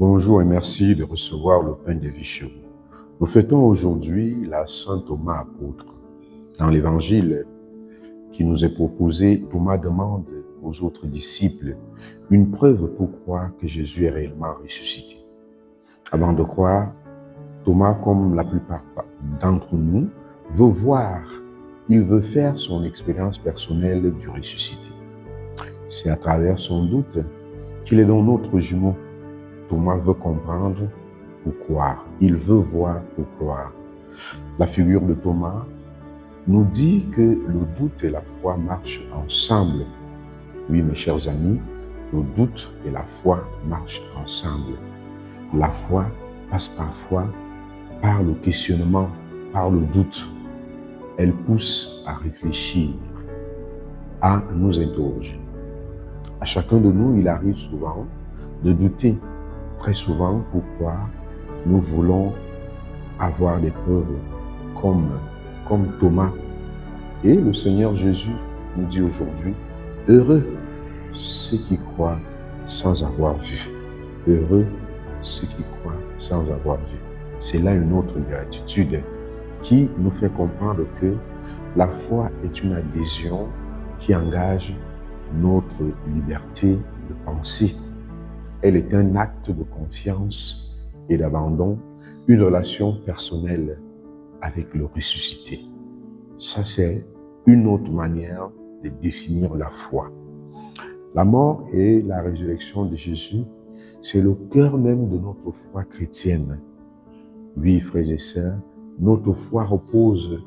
Bonjour et merci de recevoir le pain de vie chez vous. Nous fêtons aujourd'hui la Saint Thomas apôtre. Dans l'évangile qui nous est proposé, Thomas demande aux autres disciples une preuve pour croire que Jésus est réellement ressuscité. Avant de croire, Thomas, comme la plupart d'entre nous, veut voir, il veut faire son expérience personnelle du ressuscité. C'est à travers son doute qu'il est dans notre jumeau. Thomas veut comprendre pour croire. Il veut voir pour croire. La figure de Thomas nous dit que le doute et la foi marchent ensemble. Oui, mes chers amis, le doute et la foi marchent ensemble. La foi passe parfois par le questionnement, par le doute. Elle pousse à réfléchir, à nous interroger. À chacun de nous, il arrive souvent de douter. Très souvent, pourquoi nous voulons avoir des preuves comme Thomas. Et le Seigneur Jésus nous dit aujourd'hui, heureux ceux qui croient sans avoir vu. Heureux ceux qui croient sans avoir vu. C'est là une autre gratitude qui nous fait comprendre que la foi est une adhésion qui engage notre liberté de penser. Elle est un acte de confiance et d'abandon, une relation personnelle avec le ressuscité. Ça, c'est une autre manière de définir la foi. La mort et la résurrection de Jésus, c'est le cœur même de notre foi chrétienne. Oui, frères et sœurs, notre foi repose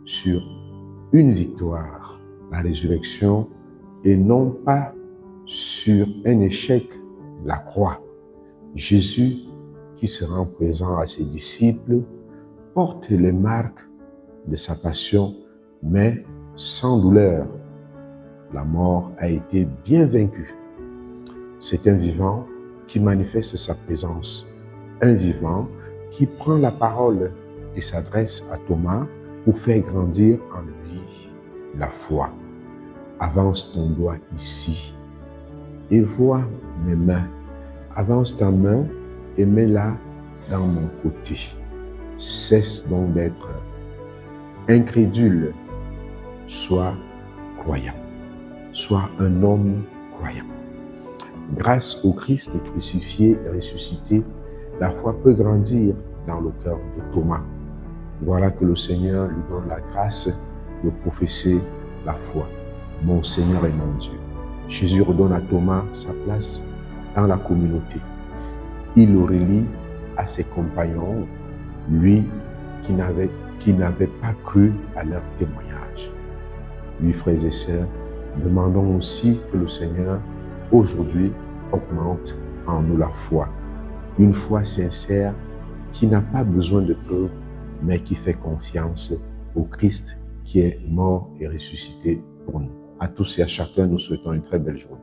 sur une victoire, la résurrection, et non pas sur un échec de la croix. Jésus, qui se rend présent à ses disciples, porte les marques de sa passion, mais sans douleur. La mort a été bien vaincue. C'est un vivant qui manifeste sa présence, un vivant qui prend la parole et s'adresse à Thomas pour faire grandir en lui la foi. Avance ton doigt ici et vois mes mains. Avance ta main et mets-la dans mon côté. Cesse donc d'être incrédule. Sois croyant. Sois un homme croyant. Grâce au Christ crucifié et ressuscité, la foi peut grandir dans le cœur de Thomas. Voilà que le Seigneur lui donne la grâce de professer la foi. Mon Seigneur et mon Dieu. Jésus redonne à Thomas sa place dans la communauté. Il le relie à ses compagnons, lui qui n'avait pas cru à leur témoignage. Oui, frères et sœurs, demandons aussi que le Seigneur, aujourd'hui, augmente en nous la foi. Une foi sincère qui n'a pas besoin de preuves, mais qui fait confiance au Christ qui est mort et ressuscité pour nous. À tous et à chacun, nous souhaitons une très belle journée.